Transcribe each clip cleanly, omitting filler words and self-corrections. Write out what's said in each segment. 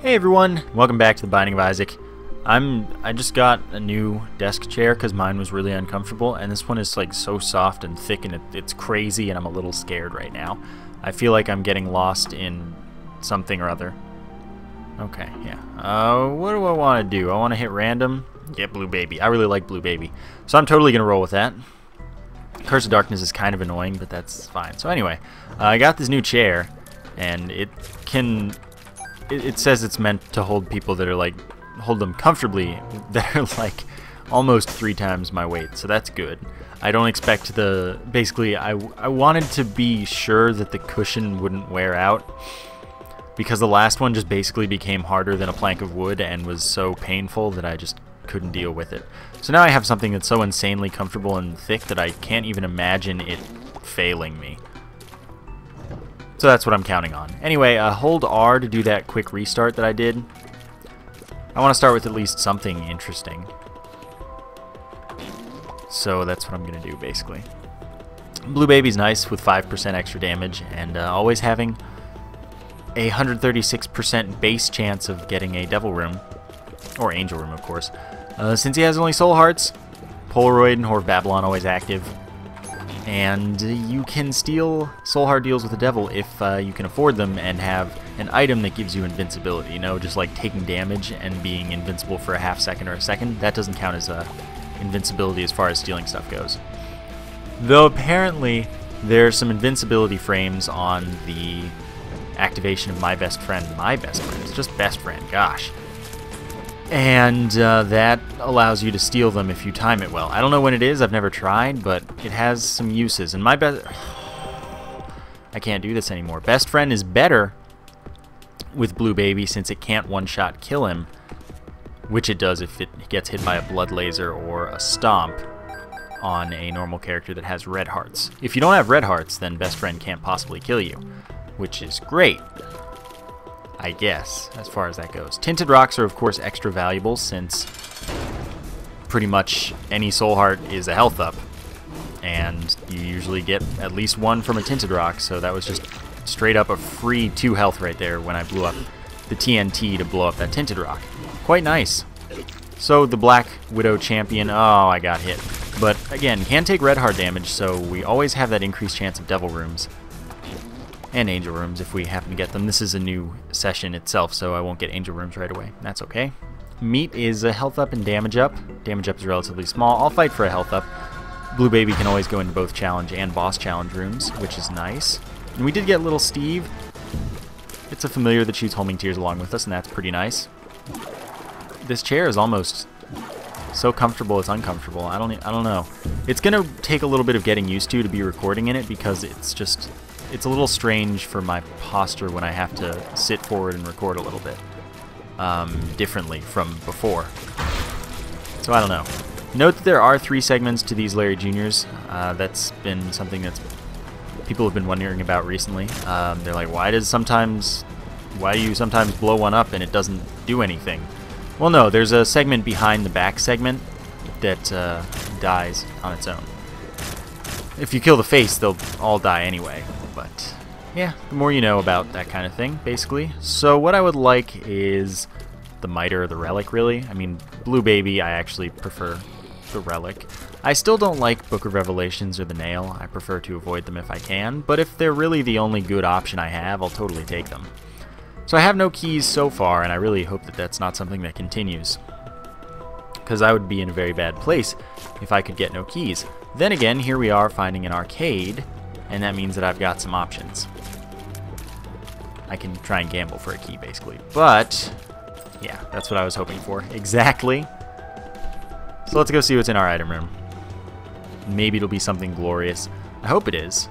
Hey everyone, welcome back to the Binding of Isaac. I just got a new desk chair because mine was really uncomfortable, and this one is like so soft and thick and it's crazy, and I'm a little scared right now. I feel like I'm getting lost in something or other. Okay, yeah. What do I want to do? I want to hit random, get Blue Baby. I really like Blue Baby, so I'm totally gonna roll with that. Curse of Darkness is kind of annoying, but that's fine. So anyway, I got this new chair, and it says it's meant to hold people that are like, hold them comfortably, that are like almost 3 times my weight, so that's good. I don't expect basically I wanted to be sure that the cushion wouldn't wear out, because the last one just basically became harder than a plank of wood and was so painful that I just couldn't deal with it. So now I have something that's so insanely comfortable and thick that I can't even imagine it failing me. So that's what I'm counting on. Anyway, hold R to do that quick restart that I did. I want to start with at least something interesting. So that's what I'm going to do, basically. Blue Baby's nice with 5% extra damage, and always having a 136% base chance of getting a Devil Room. Or Angel Room, of course. Since he has only Soul Hearts, Polaroid and Whore of Babylon always active. And you can steal Soul Heart deals with the Devil if you can afford them and have an item that gives you invincibility. You know, just like taking damage and being invincible for a half second or a second. That doesn't count as invincibility as far as stealing stuff goes. Though apparently there's some invincibility frames on the activation of My Best Friend. My Best Friend. It's just Best Friend. Gosh. And that allows you to steal them if you time it well. I don't know when it is, I've never tried, but it has some uses. And my best... I can't do this anymore. Best Friend is better with Blue Baby since it can't one-shot kill him, which it does if it gets hit by a Blood Laser or a Stomp on a normal character that has red hearts. If you don't have red hearts, then Best Friend can't possibly kill you, which is great, I guess, as far as that goes. Tinted Rocks are, of course, extra valuable since pretty much any Soul Heart is a health up, and you usually get at least one from a Tinted Rock, so that was just straight up a free 2 health right there when I blew up the TNT to blow up that Tinted Rock. Quite nice. So the Black Widow Champion, oh, I got hit. But again, can take red heart damage, so we always have that increased chance of Devil Rooms. And Angel Rooms if we happen to get them. This is a new session itself, so I won't get Angel Rooms right away. That's okay. Meat is a health up and damage up. Damage up is relatively small. I'll fight for a health up. Blue Baby can always go into both challenge and boss challenge rooms, which is nice. And we did get Little Steve. It's a familiar that shoots homing tears along with us, and that's pretty nice. This chair is almost so comfortable it's uncomfortable. I don't know. It's gonna take a little bit of getting used to be recording in it, because it's a little strange for my posture when I have to sit forward and record a little bit differently from before. So I don't know. Note that there are 3 segments to these Larry Juniors. That's been something that people have been wondering about recently. They're like, why do you sometimes blow one up and it doesn't do anything? Well, no, there's a segment behind the back segment that dies on its own. If you kill the face, they'll all die anyway. But yeah, the more you know about that kind of thing, basically. So what I would like is the Miter or the Relic, really. I mean, Blue Baby, I actually prefer the Relic. I still don't like Book of Revelations or the Nail. I prefer to avoid them if I can, but if they're really the only good option I have, I'll totally take them. So I have no keys so far, and I really hope that that's not something that continues, because I would be in a very bad place if I could get no keys. Then again, here we are finding an arcade, and that means that I've got some options. I can try and gamble for a key, basically. But, yeah, that's what I was hoping for. Exactly. So let's go see what's in our item room. Maybe it'll be something glorious. I hope it is.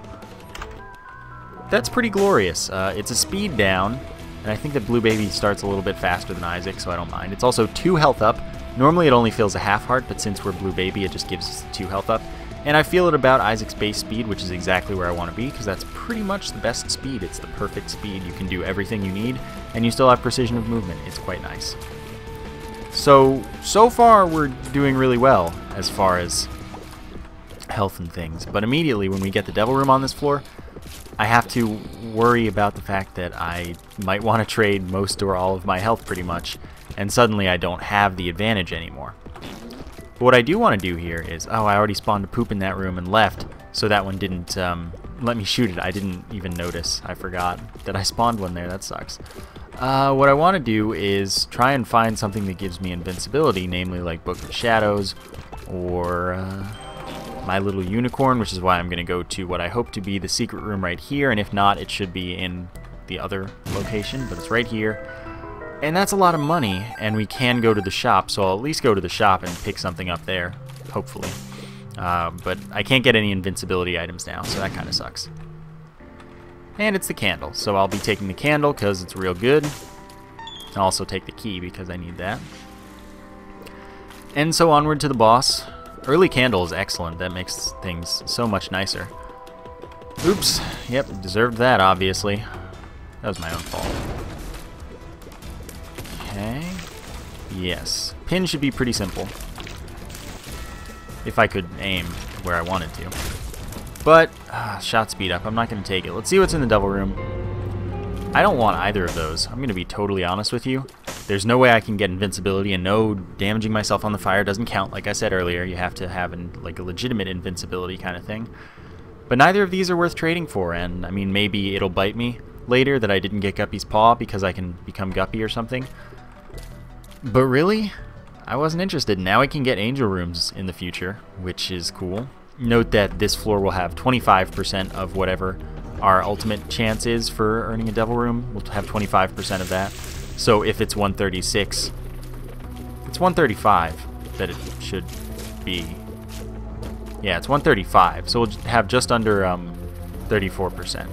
That's pretty glorious. It's a speed down, and I think that Blue Baby starts a little bit faster than Isaac, so I don't mind. It's also 2 health up. Normally it only fills a half heart, but since we're Blue Baby, it just gives us 2 health up. And I feel it about Isaac's base speed, which is exactly where I want to be, because that's pretty much the best speed. It's the perfect speed. You can do everything you need, and you still have precision of movement. It's quite nice. So far we're doing really well as far as health and things. But immediately when we get the Devil Room on this floor, I have to worry about the fact that I might want to trade most or all of my health pretty much, and suddenly I don't have the advantage anymore. But what I do want to do here is, oh, I already spawned a poop in that room and left, so that one didn't let me shoot it. I didn't even notice. I forgot that I spawned one there. That sucks. What I want to do is try and find something that gives me invincibility, namely like Book of Shadows or My Little Unicorn, which is why I'm going to go to what I hope to be the secret room right here, and if not, it should be in the other location, but it's right here. And that's a lot of money, and we can go to the shop, so I'll at least go to the shop and pick something up there, hopefully. But I can't get any invincibility items now, so that kind of sucks. And it's the candle, so I'll be taking the candle because it's real good. I'll also take the key because I need that. And so onward to the boss. Early candle is excellent. That makes things so much nicer. Oops. Yep, deserved that, obviously. That was my own fault. Okay. Yes. Pin should be pretty simple. If I could aim where I wanted to. But, shot speed up. I'm not going to take it. Let's see what's in the devil room. I don't want either of those. I'm going to be totally honest with you. There's no way I can get invincibility, and no, damaging myself on the fire doesn't count. Like I said earlier, you have to have like a legitimate invincibility kind of thing. But neither of these are worth trading for, and I mean, maybe it'll bite me later that I didn't get Guppy's paw because I can become Guppy or something. But really, I wasn't interested. Now I can get angel rooms in the future, which is cool. Note that this floor will have 25% of whatever our ultimate chance is for earning a devil room. We'll have 25% of that. So if it's 136, it's 135 that it should be. Yeah, it's 135. So we'll have just under 34%.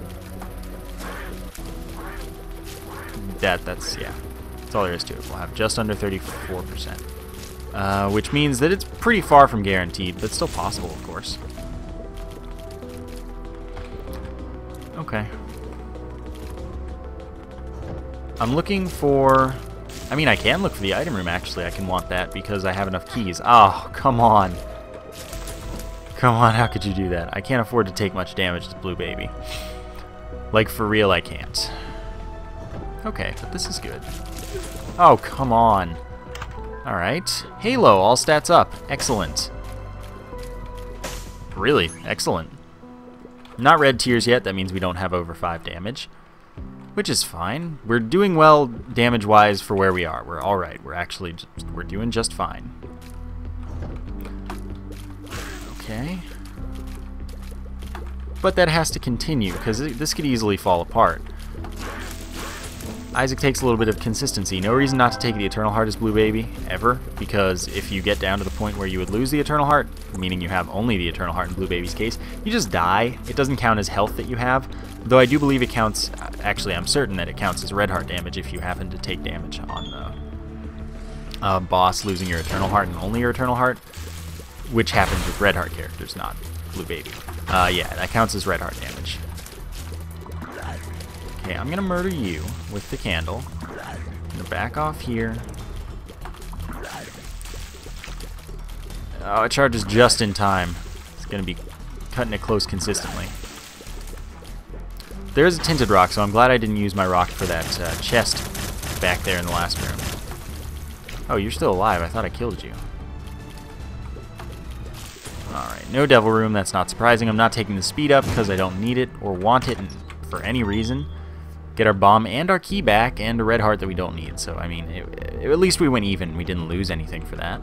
That's yeah. That's all there is to it. We'll have just under 34%. Which means that it's pretty far from guaranteed, but still possible, of course. Okay. I'm looking for... I mean, I can look for the item room, actually. I can want that because I have enough keys. Oh, come on. Come on, how could you do that? I can't afford to take much damage to Blue Baby. Like, for real, I can't. Okay, but this is good. Oh, come on. Alright. Halo, all stats up. Excellent. Really, excellent. Not red tiers yet, that means we don't have over 5 damage. Which is fine. We're doing well damage-wise for where we are. We're alright. We're doing just fine. Okay. But that has to continue, because this could easily fall apart. Isaac takes a little bit of consistency. No reason not to take the Eternal Heart as Blue Baby, ever, because if you get down to the point where you would lose the Eternal Heart, meaning you have only the Eternal Heart in Blue Baby's case, you just die. It doesn't count as health that you have, though I do believe it counts, actually I'm certain that it counts as Red Heart damage if you happen to take damage on the boss losing your Eternal Heart and only your Eternal Heart, which happens with Red Heart characters, not Blue Baby. Yeah, that counts as Red Heart damage. Okay, I'm gonna murder you with the candle. I'm gonna back off here. Oh, it charges just in time. It's gonna be cutting it close consistently. There's a tinted rock, so I'm glad I didn't use my rock for that chest back there in the last room. Oh, you're still alive. I thought I killed you. Alright, no devil room. That's not surprising. I'm not taking the speed up because I don't need it or want it for any reason. Get our bomb and our key back and a red heart that we don't need. So, I mean, at least we went even. We didn't lose anything for that.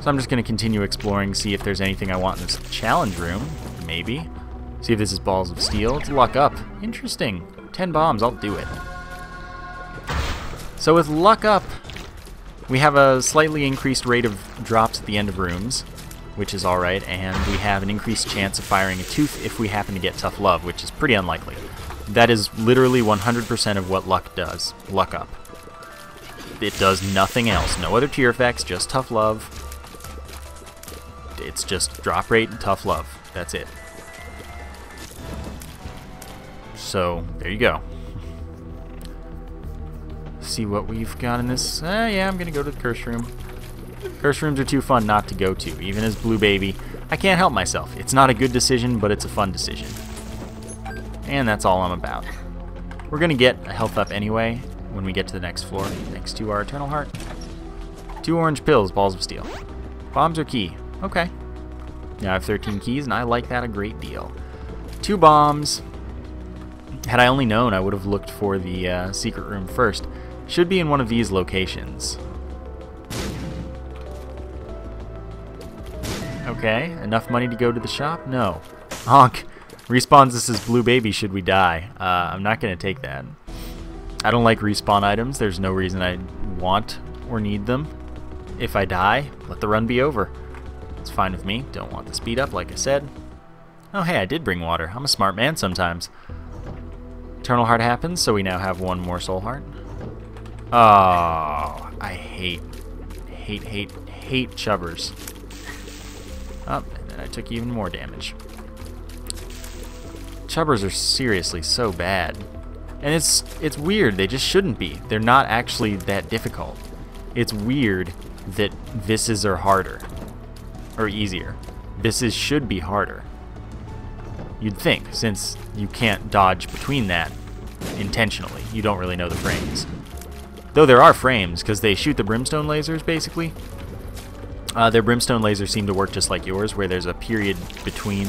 So I'm just going to continue exploring, see if there's anything I want in this challenge room. Maybe. See if this is Balls of Steel. It's luck up. Interesting. 10 bombs. I'll do it. So with luck up, we have a slightly increased rate of drops at the end of rooms, which is alright, and we have an increased chance of firing a tooth if we happen to get Tough Love, which is pretty unlikely. That is literally 100% of what luck does. Luck up. It does nothing else. No other tier effects, just Tough Love. It's just drop rate and Tough Love. That's it. So, there you go. See what we've got in this. Yeah, I'm going to go to the Curse Room. Curse Rooms are too fun not to go to, even as Blue Baby. I can't help myself. It's not a good decision, but it's a fun decision. and that's all I'm about. We're going to get a health up anyway when we get to the next floor, thanks to our Eternal Heart. 2 orange pills, balls of steel. Bombs are key. Okay. Now I have 13 keys, and I like that a great deal. 2 bombs. Had I only known, I would have looked for the secret room first. Should be in one of these locations. Okay, enough money to go to the shop? No. Honk. Respawns this as blue baby should we die. I'm not going to take that. I don't like respawn items. There's no reason I want or need them. If I die, let the run be over. It's fine with me. Don't want the speed up, like I said. Oh, hey, I did bring water. I'm a smart man sometimes. Eternal Heart happens, so we now have 1 more Soul Heart. Oh, I hate chubbers. Oh, and then I took even more damage. Chubbers are seriously so bad. And it's weird, they just shouldn't be. They're not actually that difficult. It's weird that Visses are harder. Or easier. Visses should be harder. You'd think, since you can't dodge between that intentionally. You don't really know the frames. Though there are frames, because they shoot the brimstone lasers, basically. Their brimstone lasers seem to work just like yours, where there's a period between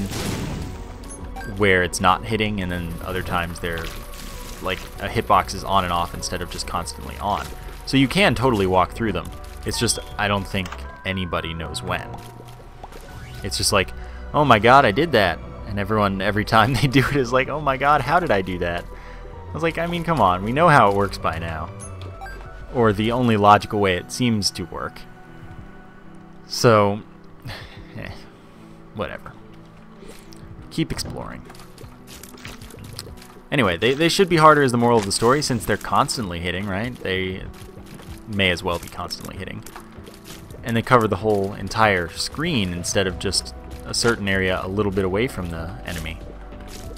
where it's not hitting, and then other times they're like a hitbox is on and off instead of just constantly on. So you can totally walk through them. It's just I don't think anybody knows when. It's just like, oh my god, I did that. And everyone, every time they do it, is like, oh my god, how did I do that? I was like, I mean, come on, we know how it works by now. Or the only logical way it seems to work. So, whatever. Keep exploring. Anyway, they should be harder as the moral of the story, since they're constantly hitting, right? They may as well be constantly hitting. And they cover the whole entire screen instead of just a certain area a little bit away from the enemy.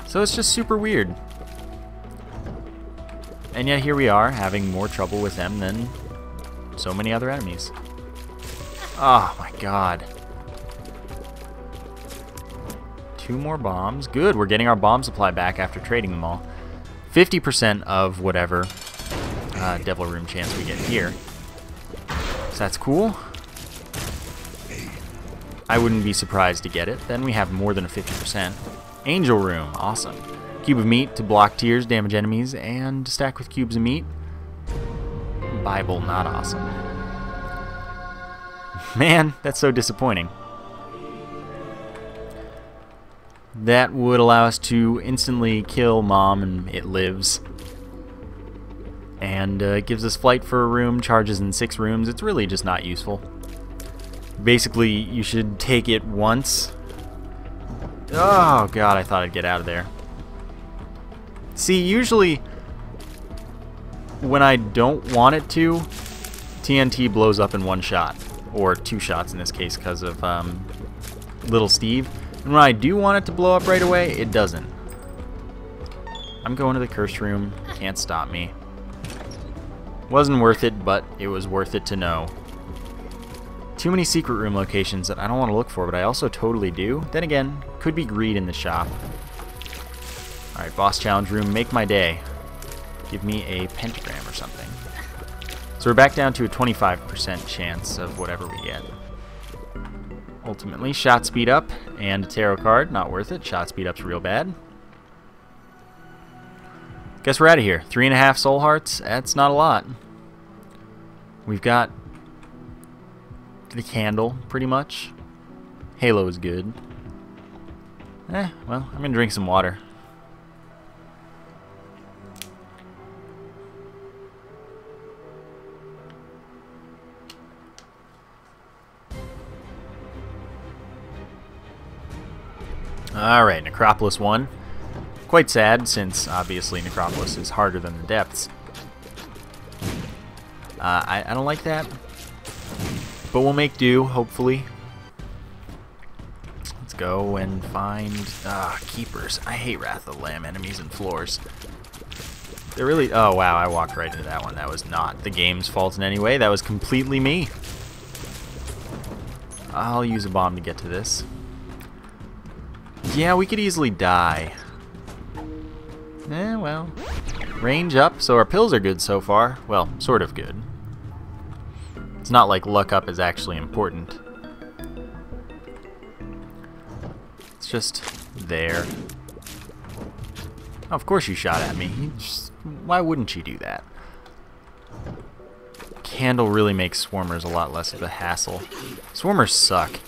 So it's just super weird. And yet here we are, having more trouble with them than so many other enemies. Oh my god. 2 more bombs. Good, we're getting our bomb supply back after trading them all. 50% of whatever Devil Room chance we get here. So that's cool. I wouldn't be surprised to get it. Then we have more than a 50%. Angel Room, awesome. Cube of meat to block tears, damage enemies, and stack with cubes of meat. Bible, not awesome. Man, that's so disappointing. That would allow us to instantly kill Mom and it lives. And it gives us flight for a room, charges in 6 rooms. It's really just not useful. Basically, you should take it once. Oh god, I thought I'd get out of there. See, usually when I don't want it to, TNT blows up in 1 shot. Or 2 shots in this case because of Little Steve. And when I do want it to blow up right away, it doesn't. I'm going to the cursed room. Can't stop me. Wasn't worth it, but it was worth it to know. Too many secret room locations that I don't want to look for, but I also totally do. Then again, could be greed in the shop. Alright, boss challenge room, make my day. Give me a pentagram or something. So we're back down to a 25% chance of whatever we get. Ultimately, shot speed up and a tarot card, not worth it. Shot speed up's real bad. Guess we're out of here. 3.5 soul hearts, that's not a lot. We've got the candle, pretty much. Halo is good. Well, I'm gonna drink some water. Alright, Necropolis 1. Quite sad, since obviously Necropolis is harder than the depths. I don't like that. But we'll make do, hopefully. Let's go and find keepers. I hate Wrath of the Lamb enemies and floors. They're really... Oh, wow, I walked right into that one. That was not the game's fault in any way. That was completely me. I'll use a bomb to get to this. Yeah, we could easily die. Well. Range up, so our pills are good so far. Well, sort of good. It's not like luck up is actually important. It's just there. Oh, of course you shot at me. Why wouldn't you do that? Candle really makes swarmers a lot less of a hassle. Swarmers suck.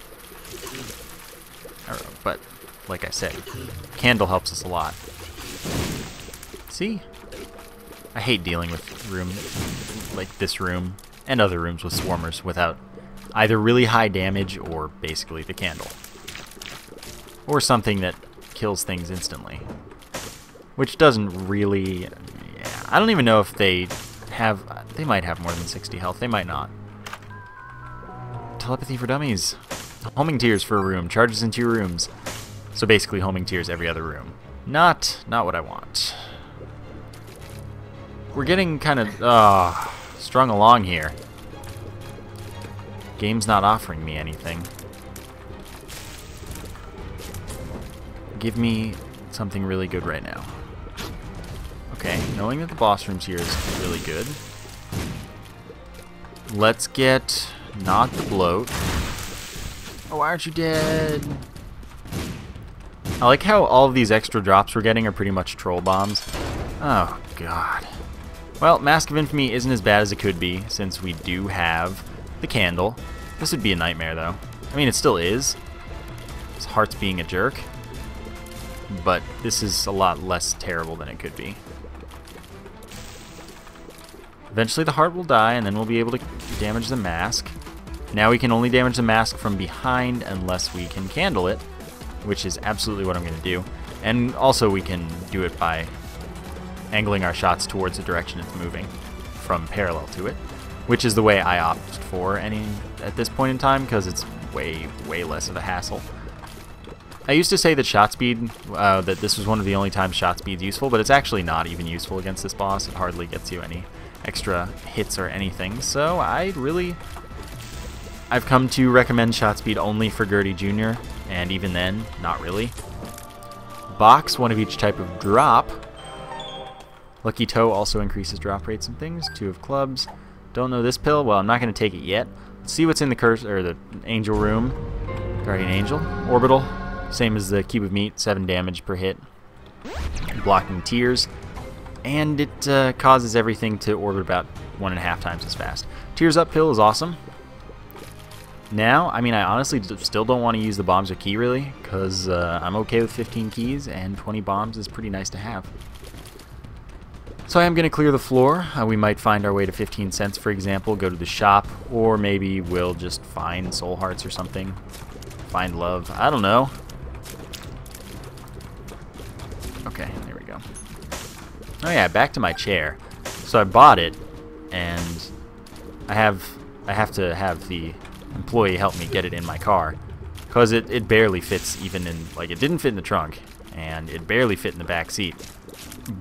But, like I said, candle helps us a lot. See? I hate dealing with rooms like this room and other rooms with swarmers without either really high damage or basically the candle. Or something that kills things instantly. Which doesn't really... Yeah, I don't even know if they have... They might have more than 60 health. They might not. Telepathy for dummies. Homing tears for a room. Charges into your rooms. So basically homing tears every other room. Not what I want. We're getting kind of strung along here. Game's not offering me anything. Give me something really good right now. Okay, knowing that the boss rooms here is really good. Let's get not the bloat. Oh, why aren't you dead? I like how all of these extra drops we're getting are pretty much troll bombs. Oh, God. Well, Mask of Infamy isn't as bad as it could be, since we do have the candle. This would be a nightmare, though. I mean, it still is. His heart's being a jerk. But this is a lot less terrible than it could be. Eventually the heart will die, and then we'll be able to damage the mask. Now we can only damage the mask from behind unless we can candle it, which is absolutely what I'm going to do. And also we can do it by angling our shots towards the direction it's moving from parallel to it, which is the way I opt for at this point in time, because it's way less of a hassle. I used to say that shot speed, that this was one of the only times shot speed's useful, but it's actually not even useful against this boss. It hardly gets you any extra hits or anything, so I've come to recommend shot speed only for Gertie Jr., and even then, not really. Box, one of each type of drop. Lucky Toe also increases drop rates and things. 2 of clubs. Don't know this pill? Well, I'm not going to take it yet. Let's see what's in the curse or the angel room. Guardian Angel. Orbital. Same as the cube of meat. 7 damage per hit. Blocking tears. And it causes everything to orbit about 1.5 times as fast. Tears up pill is awesome. Now, I mean, I honestly still don't want to use the bombs or key, really, because I'm okay with 15 keys, and 20 bombs is pretty nice to have. So I am going to clear the floor. We might find our way to 15 cents, for example, go to the shop, or maybe we'll just find soul hearts or something. Find love. I don't know. Okay, there we go. Oh yeah, back to my chair. So I bought it, and I have to have the employee help me get it in my car, because it barely fits even in, like, it didn't fit in the trunk, and it barely fit in the back seat.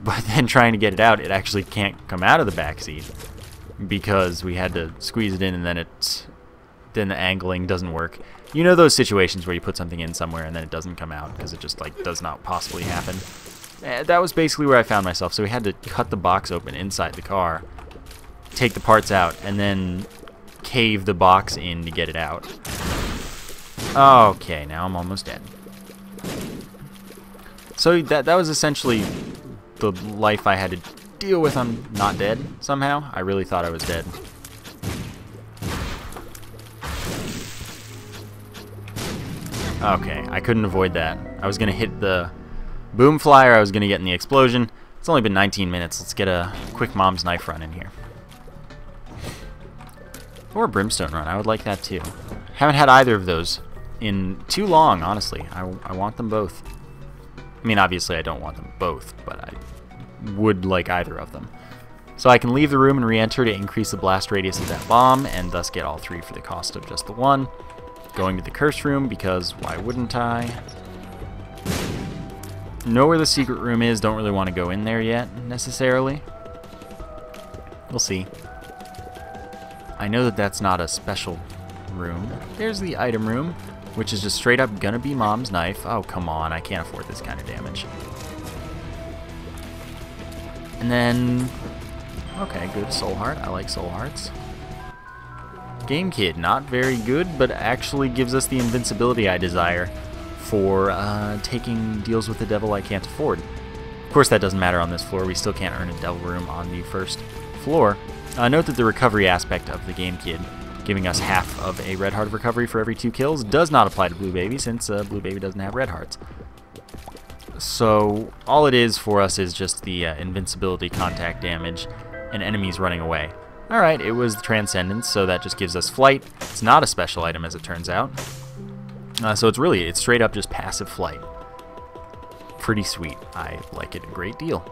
But then trying to get it out, it actually can't come out of the back seat, because we had to squeeze it in, and then the angling doesn't work. You know those situations where you put something in somewhere and then it doesn't come out because it just, like, does not possibly happen. That was basically where I found myself. So we had to cut the box open inside the car, take the parts out, and then cave the box in to get it out. Okay, now I'm almost dead. So that was essentially the life I had to deal with. I'm not dead somehow. I really thought I was dead. Okay, I couldn't avoid that. I was going to hit the boom flyer, I was going to get in the explosion. It's only been 19 minutes. Let's get a quick mom's knife run in here. Or a brimstone run. I would like that too. Haven't had either of those in too long, honestly. I want them both. I mean, obviously I don't want them both, but I would like either of them. So I can leave the room and re-enter to increase the blast radius of that bomb, and thus get all 3 for the cost of just the 1. Going to the curse room, because why wouldn't I? Know where the secret room is, don't really want to go in there yet, necessarily. We'll see. I know that that's not a special room. There's the item room, which is just straight up gonna be mom's knife. Oh, come on, I can't afford this kind of damage. And then, okay, good soul heart. I like soul hearts. Game Kid, not very good, but actually gives us the invincibility I desire for taking deals with the devil I can't afford. Of course, that doesn't matter on this floor. We still can't earn a devil room on the first floor. Note that the recovery aspect of the Game Kid, giving us half of a red heart of recovery for every 2 kills, does not apply to Blue Baby, since Blue Baby doesn't have red hearts. So all it is for us is just the invincibility contact damage and enemies running away. Alright, it was the Transcendence, so that just gives us flight. It's not a special item, as it turns out. So it's straight up just passive flight. Pretty sweet. I like it a great deal.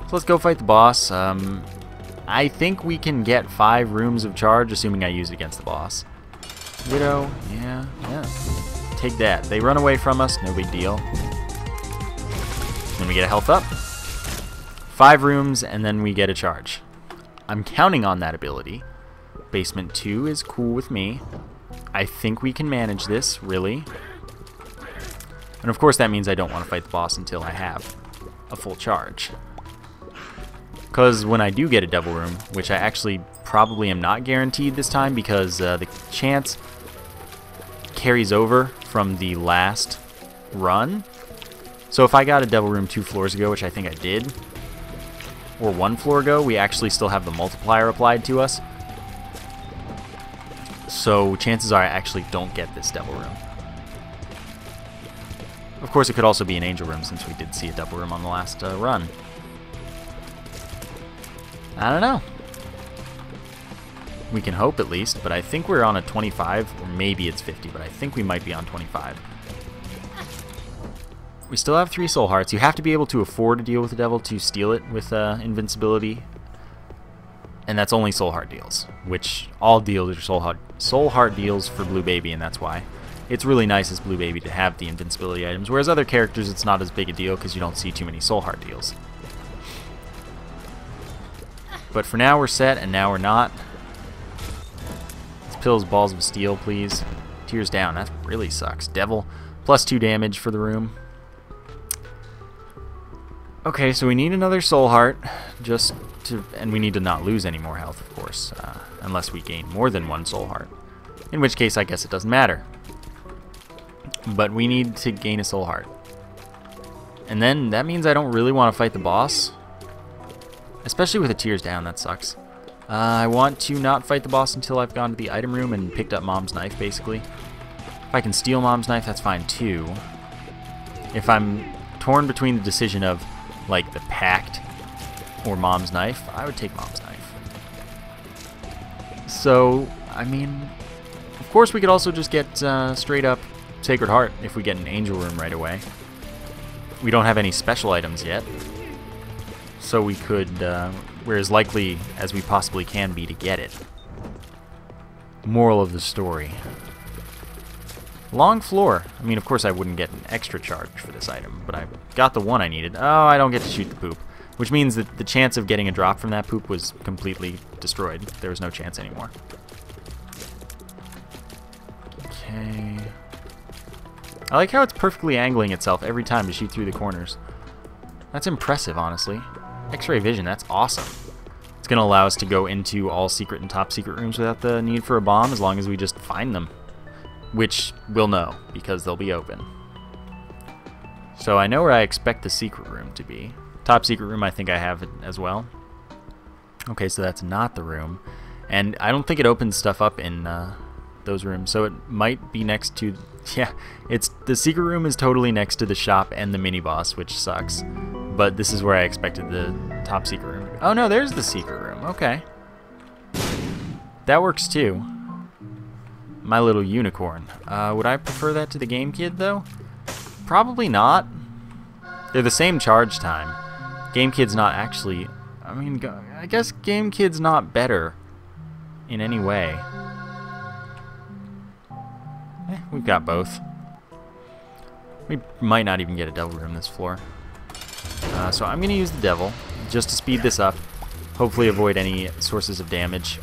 So let's go fight the boss. I think we can get 5 rooms of charge, assuming I use it against the boss. Widow, yeah. Take that. They run away from us, no big deal. Then we get a health up. 5 rooms, and then we get a charge. I'm counting on that ability. Basement 2 is cool with me. I think we can manage this, really. And of course that means I don't want to fight the boss until I have a full charge. Because when I do get a devil room, which I actually probably am not guaranteed this time because the chance carries over from the last run. So if I got a devil room 2 floors ago, which I think I did, or 1 floor ago, we actually still have the multiplier applied to us. So chances are I actually don't get this devil room. Of course, it could also be an angel room since we did see a devil room on the last run. I don't know. We can hope at least, but I think we're on a 25, or maybe it's 50, but I think we might be on 25. We still have 3 soul hearts. You have to be able to afford to deal with the devil to steal it with invincibility. And that's only soul heart deals, which all deals are soul heart deals for Blue Baby, and that's why it's really nice as Blue Baby to have the invincibility items, whereas other characters it's not as big a deal because you don't see too many soul heart deals. But for now we're set, and now we're not. Let's pills balls of steel, please. Tears down. That really sucks. Devil, plus 2 damage for the room. Okay, so we need another soul heart, and we need to not lose any more health, of course, unless we gain more than 1 soul heart. In which case, I guess it doesn't matter. But we need to gain a soul heart. And then that means I don't really want to fight the boss. Especially with the tears down, that sucks. I want to not fight the boss until I've gone to the item room and picked up Mom's knife, basically. If I can steal Mom's knife, that's fine too. If I'm torn between the decision of, like, the Pact or Mom's knife, I would take Mom's knife. So, I mean, of course we could also just get straight up Sacred Heart if we get an angel room right away. We don't have any special items yet. So we could, we're as likely as we possibly can be to get it. Moral of the story. Long floor. I mean, of course I wouldn't get an extra charge for this item, but I got the one I needed. Oh, I don't get to shoot the poop. Which means that the chance of getting a drop from that poop was completely destroyed. There was no chance anymore. Okay. I like how it's perfectly angling itself every time to shoot through the corners. That's impressive, honestly. X-ray vision, that's awesome. It's going to allow us to go into all secret and top secret rooms without the need for a bomb, as long as we just find them. Which we'll know, because they'll be open. So I know where I expect the secret room to be. Top secret room, I think I have it as well. Okay, so that's not the room. And I don't think it opens stuff up in those rooms, so it might be next to... Yeah, the secret room is totally next to the shop and the mini-boss, which sucks. But this is where I expected the top secret room. Oh no, there's the secret room. Okay. That works too. My little unicorn. Would I prefer that to the Game Kid, though? Probably not. They're the same charge time. Game Kid's not actually... I mean, I guess Game Kid's not better in any way. We've got both. We might not even get a devil room this floor. So I'm going to use the devil just to speed this up. Hopefully avoid any sources of damage.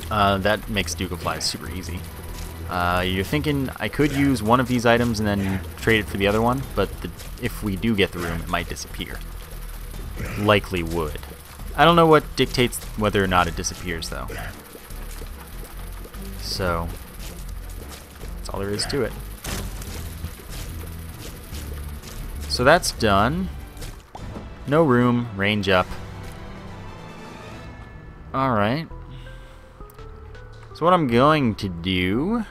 That makes Duke of Flies super easy. You're thinking I could use one of these items and then trade it for the other one, but if we do get the room, it might disappear. likely would. I don't know what dictates whether or not it disappears, though. So, that's all there is to it. So that's done. No room, range up. Alright. So what I'm going to do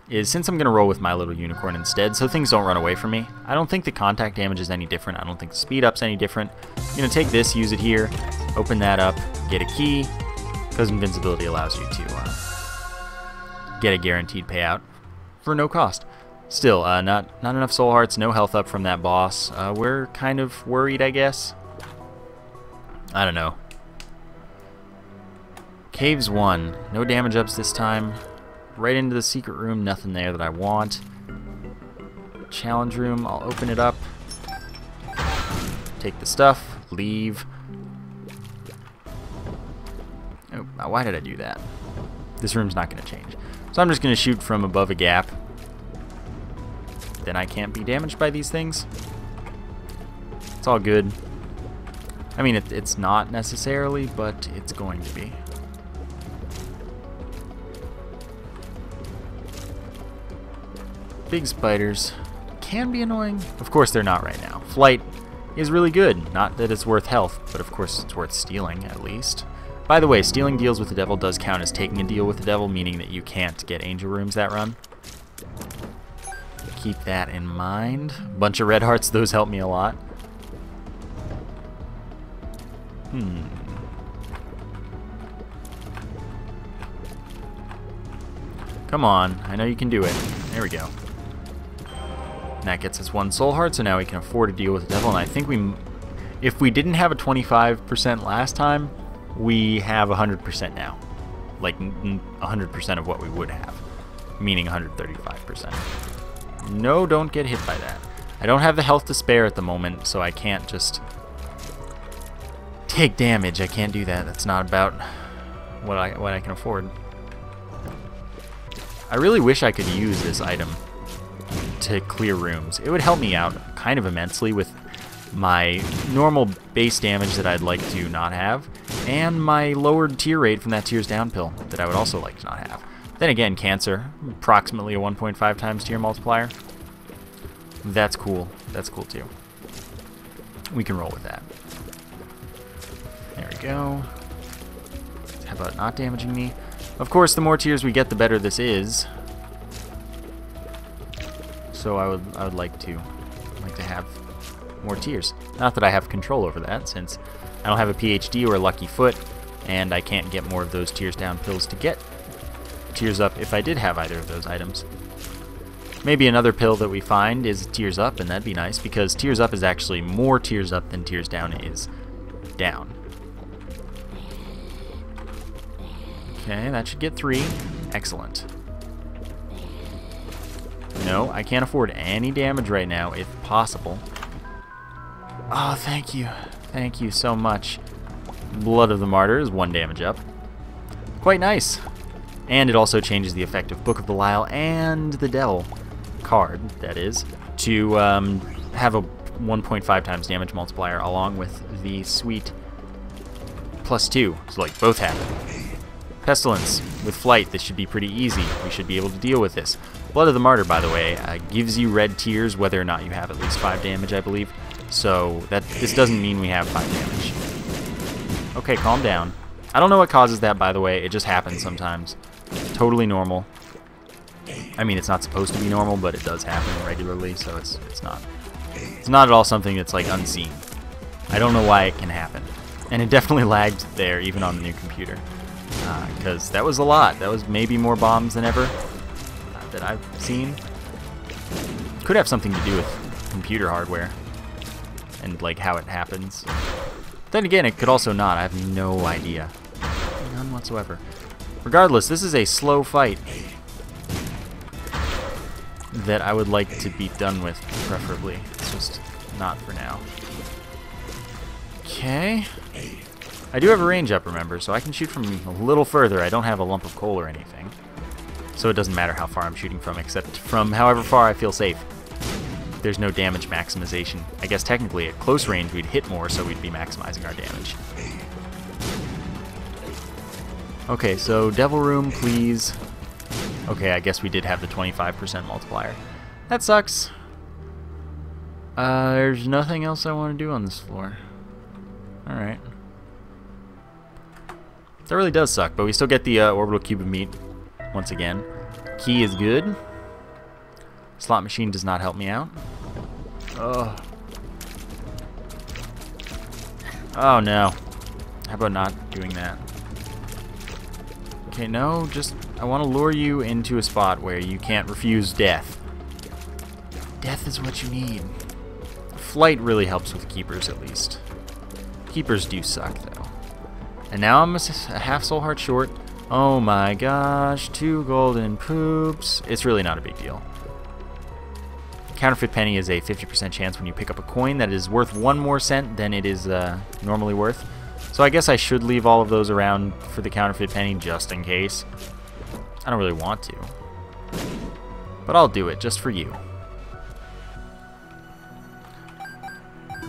is, since I'm going to roll with my little unicorn instead, so things don't run away from me, I don't think the contact damage is any different. I don't think the speed up's any different. I'm going to take this, use it here, open that up, get a key, because invincibility allows you to get a guaranteed payout for no cost. Still, not enough soul hearts, no health up from that boss. We're kind of worried, I guess. I don't know. Caves 1, no damage ups this time. Right into the secret room, nothing there that I want. Challenge room, I'll open it up. Take the stuff, leave. Oh, why did I do that? This room's not going to change. So I'm just going to shoot from above a gap. Then I can't be damaged by these things. It's all good. I mean, it's not necessarily, but it's going to be. Big spiders can be annoying. Of course they're not right now. Flight is really good. Not that it's worth health, but of course it's worth stealing at least. By the way, stealing deals with the devil does count as taking a deal with the devil, meaning that you can't get angel rooms that run. Keep that in mind. Bunch of red hearts, those help me a lot. Come on, I know you can do it. There we go. That gets us 1 soul heart, so now we can afford to deal with the devil. And I think if we didn't have a 25% last time, we have 100% now. Like 100% of what we would have, meaning 135%. No, don't get hit by that. I don't have the health to spare at the moment, so I can't just take damage. I can't do that. That's not about what I can afford. I really wish I could use this item to clear rooms. It would help me out kind of immensely with my normal base damage that I'd like to not have, and my lowered tier rate from that Tears Down pill that I would also like to not have. Then again, Cancer, approximately a 1.5 times tier multiplier. That's cool. That's cool too. We can roll with that. There we go. How about not damaging me? Of course, the more tiers we get, the better this is. So I would like to have more tiers. Not that I have control over that, since I don't have a PhD or a lucky foot, and I can't get more of those Tears Down pills to get Tears Up if I did have either of those items. Maybe another pill that we find is Tears Up, and that'd be nice, because Tears Up is actually more Tears Up than Tears Down is down. Okay, that should get 3. Excellent. No, I can't afford any damage right now, if possible. Oh, thank you. Thank you so much. Blood of the Martyr is 1 damage up. Quite nice. And it also changes the effect of Book of Belial and the Devil card, that is, to have a 1.5 times damage multiplier along with the sweet +2. So, like, both happen. Pestilence with Flight, this should be pretty easy. We should be able to deal with this. Blood of the Martyr, by the way, gives you red tears whether or not you have at least 5 damage, I believe. So this doesn't mean we have 5 damage. Okay, calm down. I don't know what causes that, by the way. It just happens sometimes. Totally normal. I mean, it's not supposed to be normal, but it does happen regularly, so it's not at all something that's like unseen. I don't know why it can happen. And it definitely lagged there, even on the new computer. Because that was a lot. That was maybe more bombs than ever that I've seen. Could have something to do with computer hardware and like how it happens. Then again, it could also not. I have no idea. None whatsoever. Regardless, this is a slow fight that I would like to be done with, preferably. It's just not for now. Okay. I do have a range up, remember, so I can shoot from a little further. I don't have a lump of coal or anything. So it doesn't matter how far I'm shooting from, except from however far I feel safe. there's no damage maximization. I guess technically at close range we'd hit more, so we'd be maximizing our damage. Okay, so Devil Room, please. Okay, I guess we did have the 25% multiplier. That sucks. There's nothing else I want to do on this floor. Alright. That really does suck, but we still get the orbital cube of meat once again. Key is good. Slot machine does not help me out. Oh. Oh no. How about not doing that? Okay, no, just I want to lure you into a spot where you can't refuse death. Death is what you need. Flight really helps with keepers, at least. Keepers do suck, though. And now I'm a half soul heart short. Oh my gosh, 2 golden poops. It's really not a big deal. Counterfeit penny is a 50% chance when you pick up a coin that is worth 1 more cent than it is normally worth. So I guess I should leave all of those around for the counterfeit penny just in case. I don't really want to. But I'll do it just for you.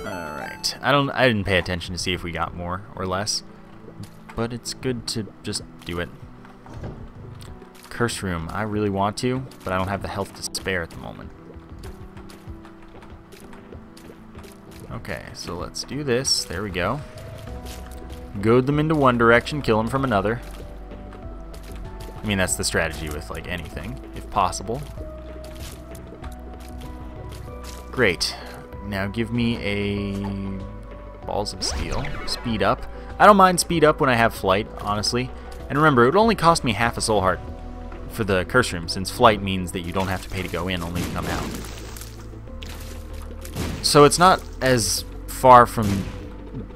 Alright. I didn't pay attention to see if we got more or less. But it's good to just do it. Curse room. I really want to, but I don't have the health to spare at the moment. Okay, so let's do this. There we go. Goad them into one direction, kill them from another. I mean, that's the strategy with, like, anything, if possible. Great. Now give me a balls of steel. Speed up. I don't mind speed up when I have flight, honestly. And remember, it would only cost me half a soul heart for the curse room, since flight means that you don't have to pay to go in, only to come out. So it's not as far from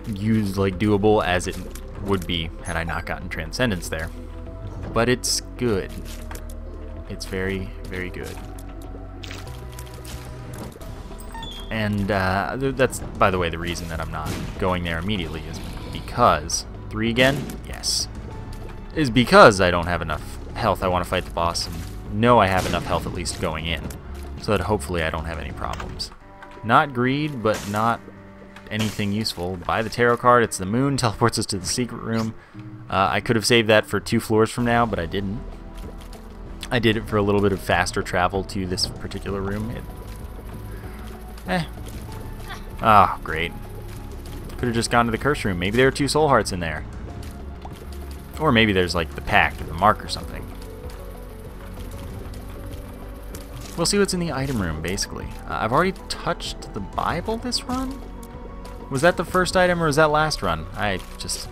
doable as it would be had I not gotten Transcendence there. But it's good. It's very, very good. And that's, by the way, the reason that I'm not going there immediately is because... 3 again? Yes. Is because I don't have enough health. I want to fight the boss and know I have enough health at least going in, so that hopefully I don't have any problems. Not greed, but not anything useful. Buy the tarot card. It's the moon. Teleports us to the secret room. I could have saved that for 2 floors from now, but I didn't. I did it for a little bit of faster travel to this particular room. Ah, great. Could have just gone to the curse room. Maybe there are 2 soul hearts in there. Or maybe there's like the pact or the mark or something. We'll see what's in the item room, basically. I've already touched the Bible this run? Was that the first item or was that last run? I just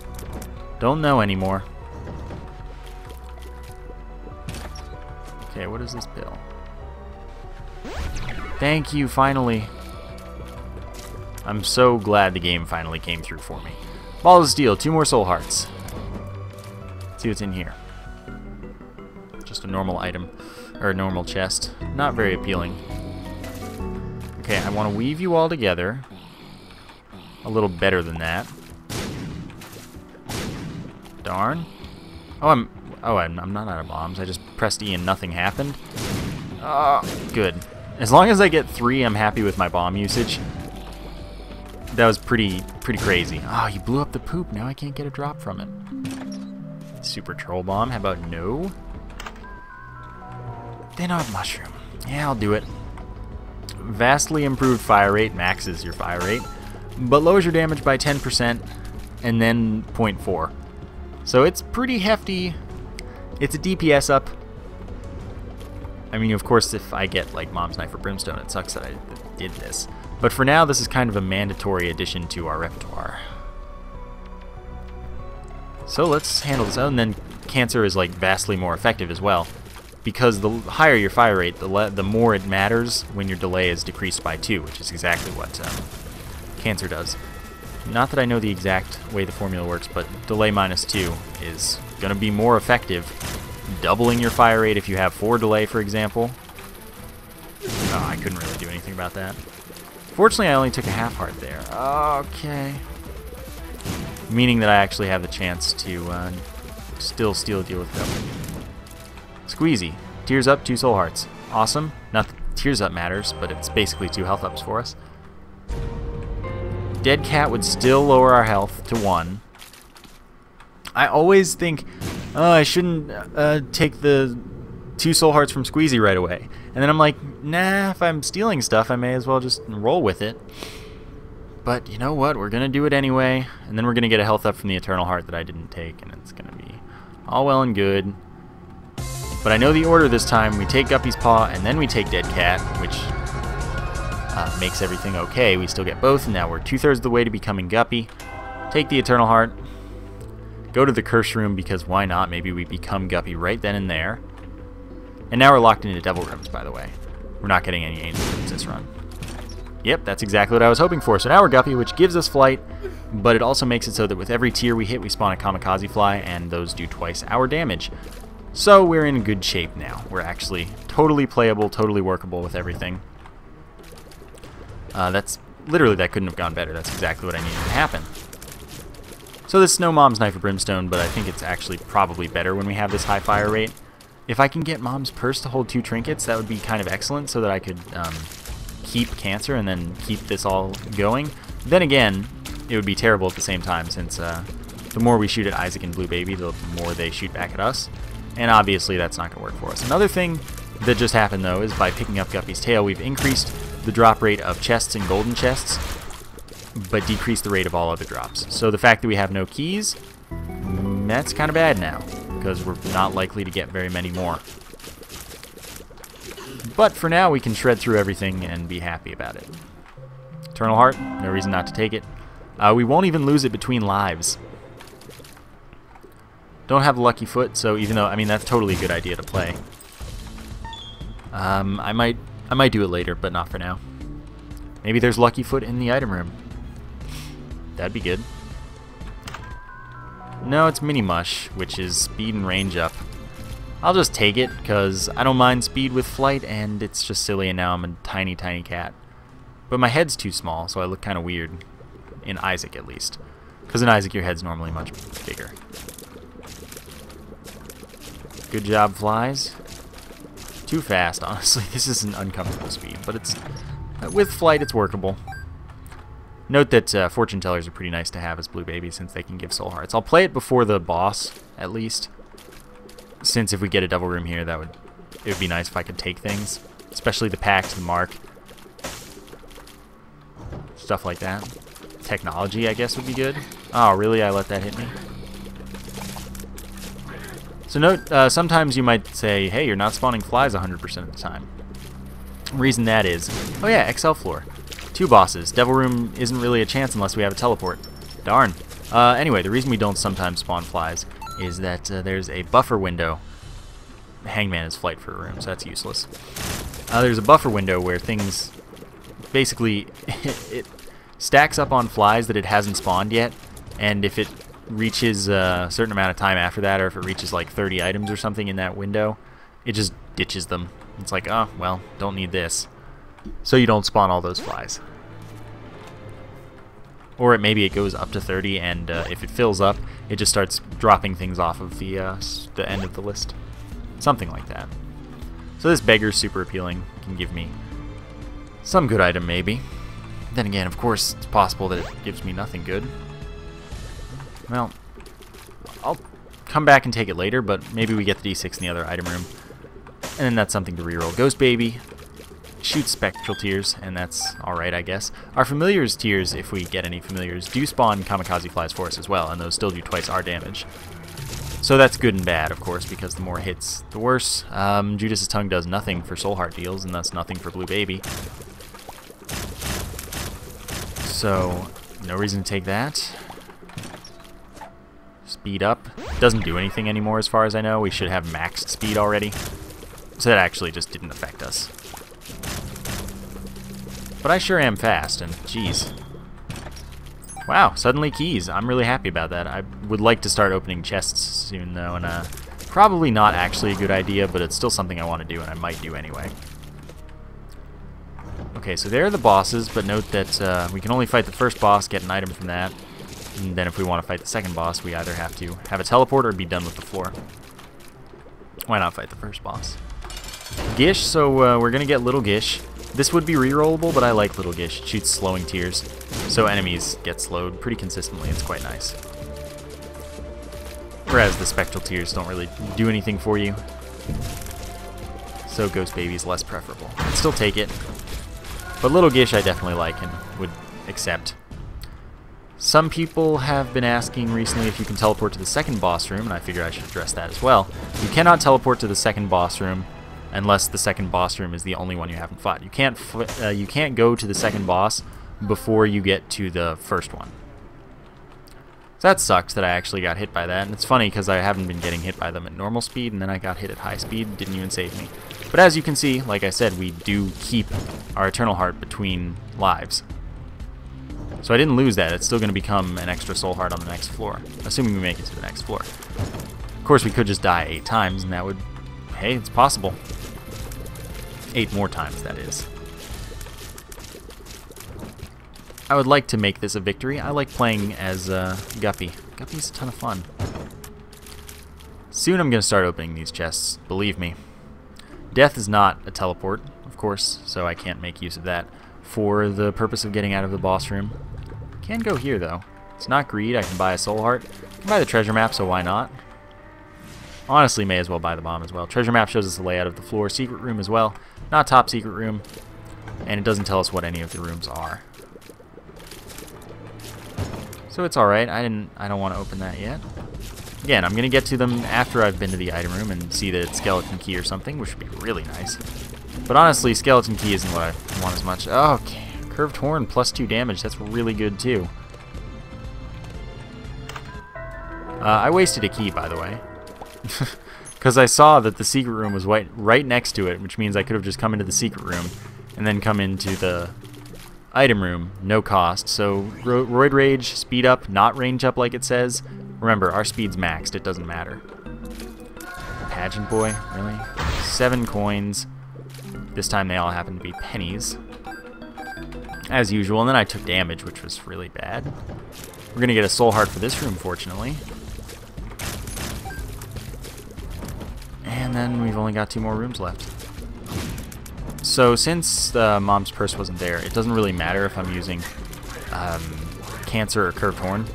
don't know anymore. Okay, what is this pill? Thank you, finally. I'm so glad the game finally came through for me. Ball of steel, 2 more soul hearts. Let's see what's in here. Just a normal item, or a normal chest. Not very appealing. Okay, I want to weave you all together. A little better than that. Darn. I'm not out of bombs. I just pressed E and nothing happened. Good. As long as I get 3, I'm happy with my bomb usage. That was pretty crazy. Oh, you blew up the poop. Now I can't get a drop from it. Super troll bomb. How about no? Thinnout mushroom. Yeah, I'll do it. Vastly improved fire rate maxes your fire rate, but lowers your damage by 10% and then 0.4. So it's pretty hefty. It's a DPS up. I mean, of course, if I get like Mom's Knife or Brimstone, it sucks that I did this. But for now, this is kind of a mandatory addition to our repertoire. So let's handle this. Oh, and then Cancer is like vastly more effective as well, because the higher your fire rate, the more it matters when your delay is decreased by 2, which is exactly what Cancer does. Not that I know the exact way the formula works, but delay minus 2 is going to be more effective, doubling your fire rate if you have 4 delay, for example. Oh, I couldn't really do anything about that. Fortunately, I only took a half heart there. Okay. Meaning that I actually have the chance to still steal a deal with them. Squeezy. Tears up, 2 soul hearts. Awesome. Not that tears up matters, but it's basically 2 health ups for us. Dead cat would still lower our health to 1. I always think, oh, I shouldn't take the 2 soul hearts from Squeezy right away. And then I'm like, nah, if I'm stealing stuff, I may as well just roll with it. But you know what? We're going to do it anyway. And then we're going to get a health up from the Eternal Heart that I didn't take. And it's going to be all well and good. But I know the order this time. We take Guppy's Paw, and then we take Dead Cat, which makes everything okay. We still get both, and now we're 2/3 of the way to becoming Guppy. Take the Eternal Heart. Go to the Curse Room, because why not? Maybe we become Guppy right then and there. And now we're locked into Devil Rooms, by the way. We're not getting any Angel Rooms this run. Yep, that's exactly what I was hoping for. So now we're Guppy, which gives us flight, but it also makes it so that with every tier we hit, we spawn a Kamikaze Fly, and those do twice our damage. So we're in good shape now. We're actually totally playable, totally workable with everything. That's literally, that couldn't have gone better. That's exactly what I needed to happen. So this Snow Mom's Knife of Brimstone, but I think it's actually probably better when we have this high fire rate. If I can get Mom's Purse to hold 2 trinkets, that would be kind of excellent, so that I could keep Cancer and then keep this all going. Then again, it would be terrible at the same time, since the more we shoot at Isaac and Blue Baby, the more they shoot back at us. And obviously that's not going to work for us. Another thing that just happened, though, is by picking up Guppy's tail, we've increased the drop rate of chests and golden chests, but decreased the rate of all other drops. So the fact that we have no keys, that's kind of bad now, because we're not likely to get very many more. But for now, we can shred through everything and be happy about it. Eternal Heart, no reason not to take it. We won't even lose it between lives. Don't have a Lucky Foot, so even though, I mean, that's totally a good idea to play. I might do it later, but not for now. Maybe there's Lucky Foot in the item room. That'd be good. No, it's Mini Mush, which is speed and range up. I'll just take it, because I don't mind speed with flight, and it's just silly, and now I'm a tiny, tiny cat. But my head's too small, so I look kind of weird. In Isaac, at least. Because in Isaac, your head's normally much bigger. Good job, flies. Too fast, honestly. This is an uncomfortable speed, but it's with flight, it's workable. Note that Fortune Tellers are pretty nice to have as Blue Baby, since they can give Soul Hearts. I'll play it before the boss, at least. Since if we get a Devil Room here, it would be nice if I could take things. Especially the Pact, the Mark. Stuff like that. Technology, I guess, would be good. Oh, really? I let that hit me? So note, sometimes you might say, hey, you're not spawning flies 100% of the time. The reason that is, oh yeah, XL floor. 2 bosses. Devil Room isn't really a chance unless we have a teleport. Darn. Anyway, the reason we don't sometimes spawn flies is that there's a buffer window. Hangman is flight for a room, so that's useless. There's a buffer window where things, basically, it stacks up on flies that it hasn't spawned yet, and if it reaches a certain amount of time after that, or if it reaches like 30 items or something in that window, it just ditches them. It's like, oh, well, don't need this. So you don't spawn all those flies. Or maybe it goes up to 30, and if it fills up, it just starts dropping things off of the end of the list. Something like that. So this beggar's super appealing. Can give me some good item, maybe. Then again, of course, it's possible that it gives me nothing good. Well, I'll come back and take it later, but maybe we get the D6 in the other item room. And then that's something to reroll. Ghost Baby shoots Spectral Tears, and that's alright, I guess. Our Familiars Tears, if we get any Familiars, do spawn Kamikaze Flies for us as well, and those still do twice our damage. So that's good and bad, of course, because the more hits, the worse. Judas's Tongue does nothing for Soul Heart deals, and thus nothing for Blue Baby. So, no reason to take that. Speed up. Doesn't do anything anymore as far as I know. We should have maxed speed already. So that actually just didn't affect us. But I sure am fast, and geez. Wow, suddenly keys. I'm really happy about that. I would like to start opening chests soon, though, and probably not actually a good idea, but it's still something I want to do, and I might do anyway. Okay, so there are the bosses, but note that we can only fight the first boss, get an item from that. And then if we want to fight the second boss, we either have to have a teleport or be done with the floor. Why not fight the first boss? Gish, so we're going to get Little Gish. This would be rerollable, but I like Little Gish. It shoots slowing tears, so enemies get slowed pretty consistently. It's quite nice. Whereas the Spectral Tears don't really do anything for you. So Ghost Baby is less preferable. I'd still take it. But Little Gish I definitely like and would accept. Some people have been asking recently if you can teleport to the second boss room, and I figure I should address that as well. You cannot teleport to the second boss room unless the second boss room is the only one you haven't fought. You can't go to the second boss before you get to the first one. So that sucked that I actually got hit by that, and it's funny because I haven't been getting hit by them at normal speed, and then I got hit at high speed, didn't even save me. But as you can see, like I said, we do keep our Eternal Heart between lives. So I didn't lose that. It's still going to become an extra Soul Heart on the next floor, assuming we make it to the next floor. Of course, we could just die 8 times, and that would... Hey, it's possible. 8 more times, that is. I would like to make this a victory. I like playing as Guppy. Guppy's a ton of fun. Soon I'm going to start opening these chests, believe me. Death is not a teleport, of course, so I can't make use of that for the purpose of getting out of the boss room. Can go here, though. It's not greed. I can buy a Soul Heart. I can buy the treasure map, so why not? Honestly, may as well buy the bomb as well. Treasure map shows us the layout of the floor. Secret room as well. Not top secret room. And it doesn't tell us what any of the rooms are. So it's alright. I don't want to open that yet. Again, I'm going to get to them after I've been to the item room and see that it's Skeleton Key or something, which would be really nice. But honestly, Skeleton Key isn't what I want as much. Oh, okay. Curved Horn plus 2 damage. That's really good, too. I wasted a key, by the way. Because I saw that the secret room was right next to it, which means I could have just come into the secret room and then come into the item room, no cost. So Roid Rage, speed up, not range up like it says. Remember, our speed's maxed, it doesn't matter. Pageant Boy, really? 7 coins. This time they all happen to be pennies. As usual, and then I took damage, which was really bad. We're going to get a Soul Heart for this room, fortunately. And then we've only got 2 more rooms left. So since Mom's Purse wasn't there, it doesn't really matter if I'm using Cancer or Curved Horn.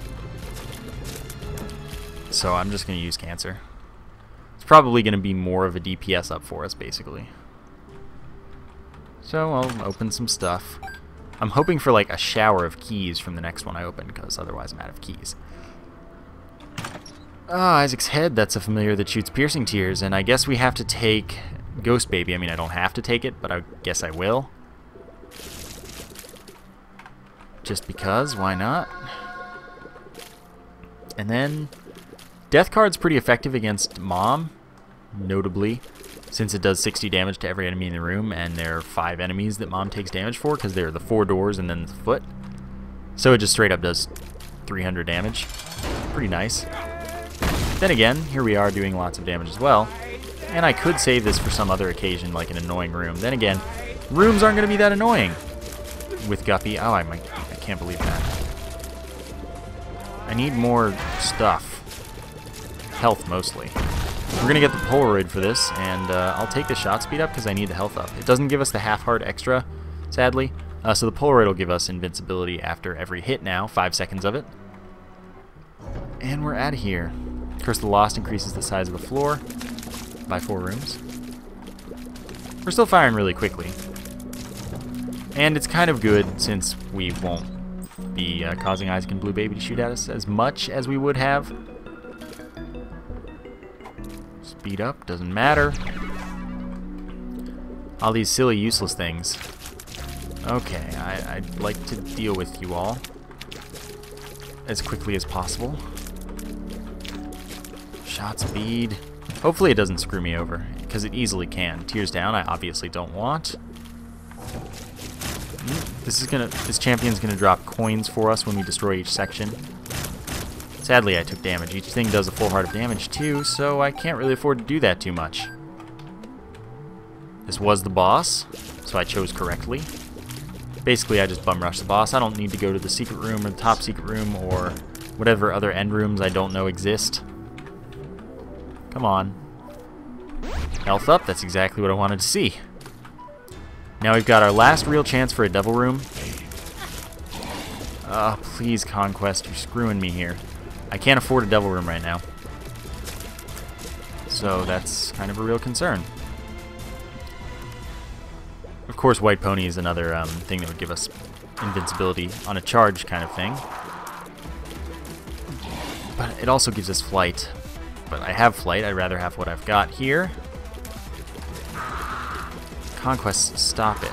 So I'm just going to use Cancer. It's probably going to be more of a DPS up for us, basically. So I'll open some stuff. I'm hoping for like a shower of keys from the next one I open, because otherwise I'm out of keys. Ah, Isaac's Head, that's a familiar that shoots piercing tears, and I guess we have to take Ghost Baby. I mean, I don't have to take it, but I guess I will. Just because, why not? And then, Death Card's pretty effective against Mom, notably, since it does 60 damage to every enemy in the room, and there are 5 enemies that Mom takes damage for, because there are the 4 doors and then the foot. So it just straight up does 300 damage. Pretty nice. Then again, here we are doing lots of damage as well. And I could save this for some other occasion, like an annoying room. Then again, rooms aren't going to be that annoying with Guppy. Oh, I can't believe that. I need more stuff. Health, mostly. We're going to get the Polaroid for this, and I'll take the shot speed up because I need the health up. It doesn't give us the half heart extra, sadly. So the Polaroid will give us invincibility after every hit now, 5 seconds of it. And we're out of here. Curse of the Lost increases the size of the floor by 4 rooms. We're still firing really quickly. And it's kind of good since we won't be causing Isaac and Blue Baby to shoot at us as much as we would have. Speed up, doesn't matter. All these silly, useless things. Okay, I'd like to deal with you all as quickly as possible. Shot speed. Hopefully it doesn't screw me over, because it easily can. Tears down, I obviously don't want. This champion's gonna drop coins for us when we destroy each section. Sadly, I took damage. Each thing does a full heart of damage too, so I can't really afford to do that too much. This was the boss, so I chose correctly. Basically, I just bum rush the boss. I don't need to go to the secret room or the top secret room or whatever other end rooms I don't know exist. Come on. Health up, that's exactly what I wanted to see. Now we've got our last real chance for a devil room. Please, Conquest, you're screwing me here. I can't afford a devil room right now. So that's kind of a real concern. Of course, White Pony is another thing that would give us invincibility on a charge kind of thing. But it also gives us flight. But I have flight, I'd rather have what I've got here. Conquest, stop it.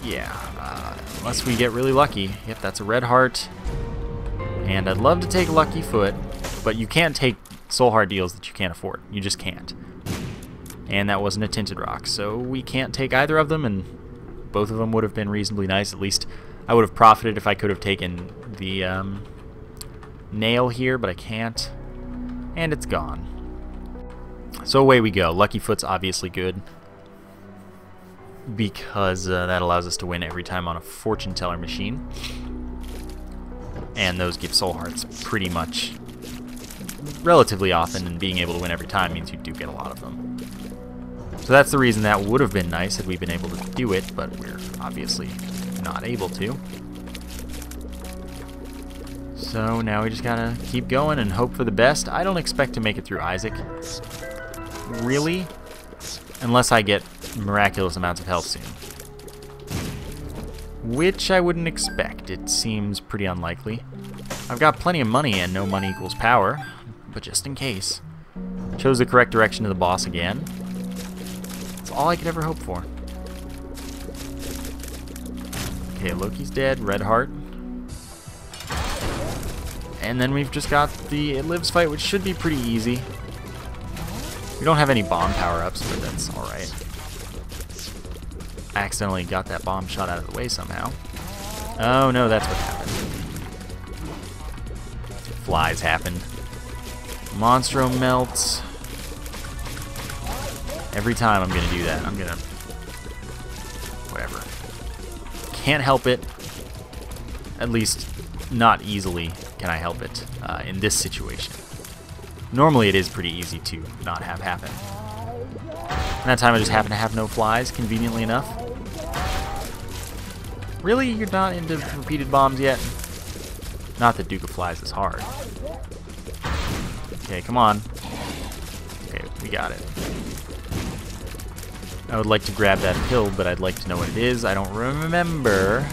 Yeah, unless we get really lucky. Yep, that's a red heart. And I'd love to take Lucky Foot, but you can't take soul heart deals that you can't afford. You just can't. And that wasn't a tinted rock, so we can't take either of them, and both of them would have been reasonably nice. At least I would have profited if I could have taken the nail here, but I can't. And it's gone. So away we go. Lucky Foot's obviously good, because that allows us to win every time on a fortune teller machine. And those give soul hearts pretty much relatively often, and being able to win every time means you do get a lot of them. So that's the reason that would have been nice had we been able to do it, but we're obviously not able to. So now we just gotta keep going and hope for the best. I don't expect to make it through Isaac, really, unless I get miraculous amounts of health soon. Which I wouldn't expect. It seems pretty unlikely. I've got plenty of money and no money equals power, but just in case. Chose the correct direction to the boss again. That's all I could ever hope for. Okay, Loki's dead. Red heart. And then we've just got the It Lives fight, which should be pretty easy. We don't have any bomb power-ups, but that's alright. I accidentally got that bomb shot out of the way somehow. Oh no, that's what happened. Flies happened. Monstro melts. Every time I'm gonna do that, I'm gonna... whatever. Can't help it. At least, not easily can I help it in this situation. Normally it is pretty easy to not have happen. And that time I just happen to have no flies, conveniently enough. Really? You're not into repeated bombs yet? Not that Duke of Flies is hard. Okay, come on. Okay, we got it. I would like to grab that pill, but I'd like to know what it is. I don't remember.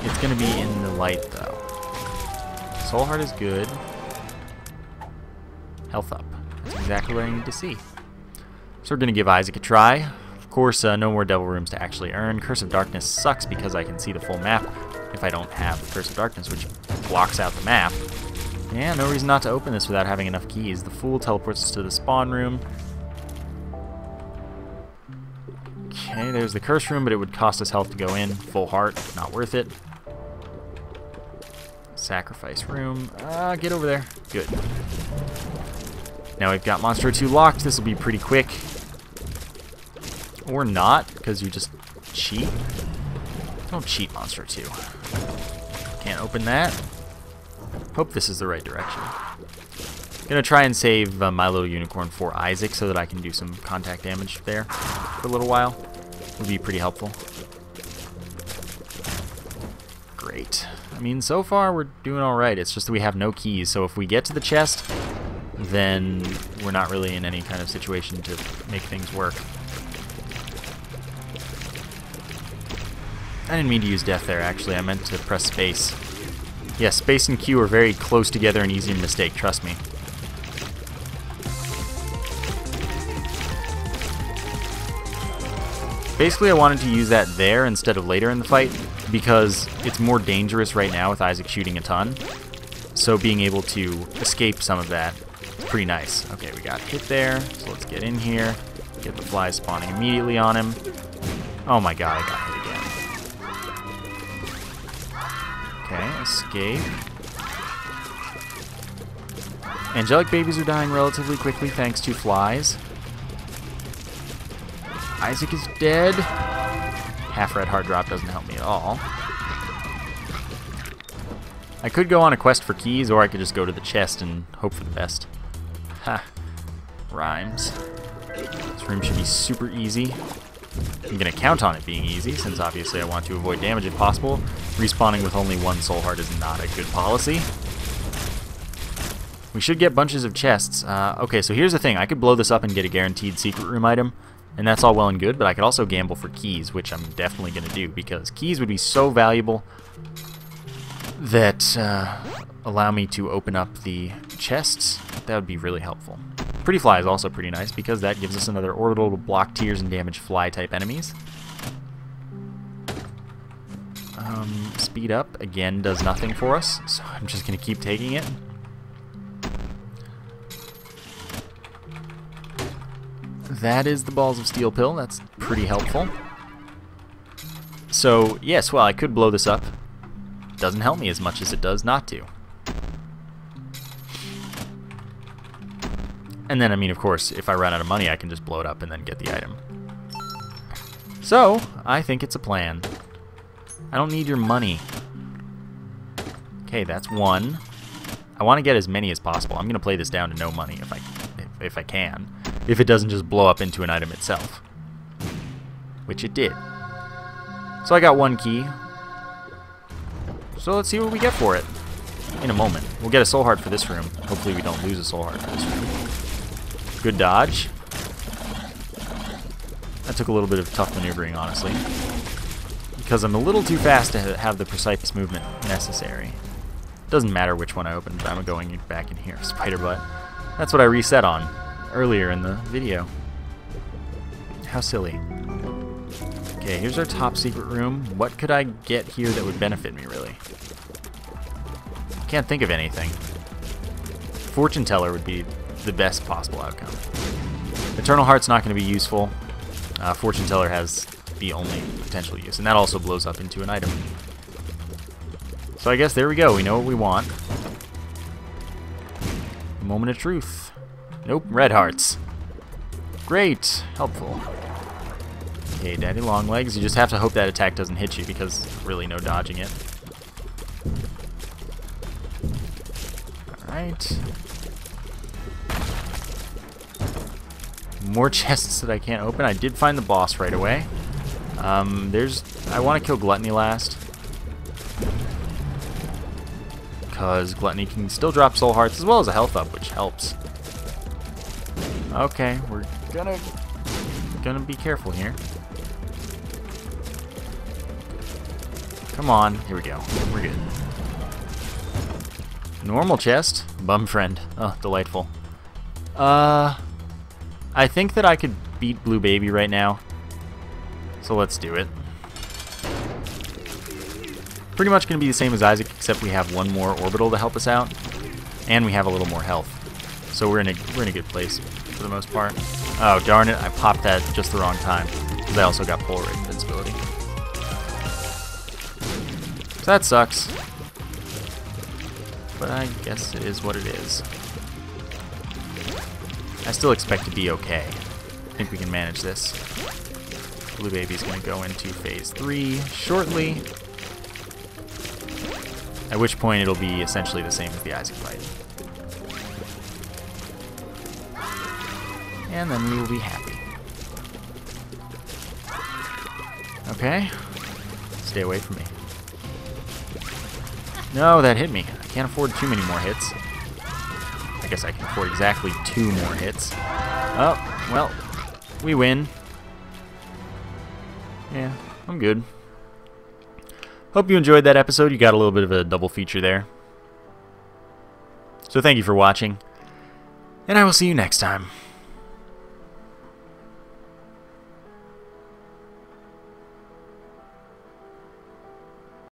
It's gonna be in the light, though. Soul Heart is good. Health up. That's exactly what I need to see. So we're gonna give Isaac a try. Of course, no more devil rooms to actually earn. Curse of Darkness sucks because I can see the full map if I don't have Curse of Darkness, which blocks out the map. Yeah, no reason not to open this without having enough keys. The Fool teleports us to the spawn room. Okay, there's the curse room, but it would cost us health to go in. Full heart, not worth it. Sacrifice room. Get over there. Good. Now we've got Monstro 2 locked. This will be pretty quick. Or not, because you just cheat. Don't cheat, Monstro 2. Can't open that. Hope this is the right direction. Gonna try and save My Little Unicorn for Isaac so that I can do some contact damage there for a little while. Would be pretty helpful. Great. I mean, so far we're doing alright. It's just that we have no keys, so if we get to the chest, then we're not really in any kind of situation to make things work. I didn't mean to use death there, actually. I meant to press space. Yes, space and Q are very close together and easy to mistake, trust me. Basically, I wanted to use that there instead of later in the fight because it's more dangerous right now with Isaac shooting a ton. So being able to escape some of that is pretty nice. Okay, we got hit there, so let's get in here. Get the flies spawning immediately on him. Oh my god, I got hit again. Okay, escape. Angelic babies are dying relatively quickly thanks to flies. Isaac is dead. Half red heart drop doesn't help me at all. I could go on a quest for keys, or I could just go to the chest and hope for the best. Ha. Rhymes. This room should be super easy. I'm going to count on it being easy, since obviously I want to avoid damage if possible. Respawning with only one soul heart is not a good policy. We should get bunches of chests. Okay, so here's the thing. I could blow this up and get a guaranteed secret room item, and that's all well and good, but I could also gamble for keys, which I'm definitely going to do, because keys would be so valuable that allow me to open up the chests. That would be really helpful. Pretty Fly is also pretty nice, because that gives us another orbital to block tears and damage fly-type enemies. Speed up, again, does nothing for us, so I'm just going to keep taking it. That is the Balls of Steel pill. That's pretty helpful. So, yes, well, I could blow this up. Doesn't help me as much as it does not to. And then, I mean, of course, if I run out of money, I can just blow it up and then get the item. So, I think it's a plan. I don't need your money. Okay, that's one. I want to get as many as possible. I'm going to play this down to no money if I can. If it doesn't just blow up into an item itself. Which it did. So I got one key. So let's see what we get for it. In a moment. We'll get a soul heart for this room. Hopefully we don't lose a soul heart for this room. Good dodge. That took a little bit of tough maneuvering, honestly. Because I'm a little too fast to have the precise movement necessary. Doesn't matter which one I open, but I'm going back in here. Spider butt. That's what I reset on earlier in the video. How silly. Okay, here's our top secret room. What could I get here that would benefit me, really? Can't think of anything. Fortune Teller would be the best possible outcome. Eternal Heart's not going to be useful. Fortune Teller has the only potential use, and that also blows up into an item. So I guess there we go. We know what we want. Moment of truth. Nope, red hearts. Great. Helpful. Okay, Daddy Longlegs. You just have to hope that attack doesn't hit you, because really no dodging it. Alright. More chests that I can't open. I did find the boss right away. I want to kill Gluttony last. Because Gluttony can still drop soul hearts as well as a health up, which helps. Okay, we're gonna be careful here. Come on, here we go. We're good. Normal chest, bum friend. Oh, delightful. I think that I could beat Blue Baby right now. So let's do it. Pretty much going to be the same as Isaac, except we have one more orbital to help us out, and we have a little more health. So we're in a good place for the most part. Oh darn it! I popped that just the wrong time because I also got Polaroid invincibility. So that sucks, but I guess it is what it is. I still expect to be okay. I think we can manage this. Blue Baby's going to go into phase 3 shortly. At which point it'll be essentially the same as the Isaac fight. And then we will be happy. Okay. Stay away from me. No, that hit me. I can't afford too many more hits. I guess I can afford exactly 2 more hits. Oh, well, we win. Yeah, I'm good. Hope you enjoyed that episode. You got a little bit of a double feature there. So thank you for watching, and I will see you next time.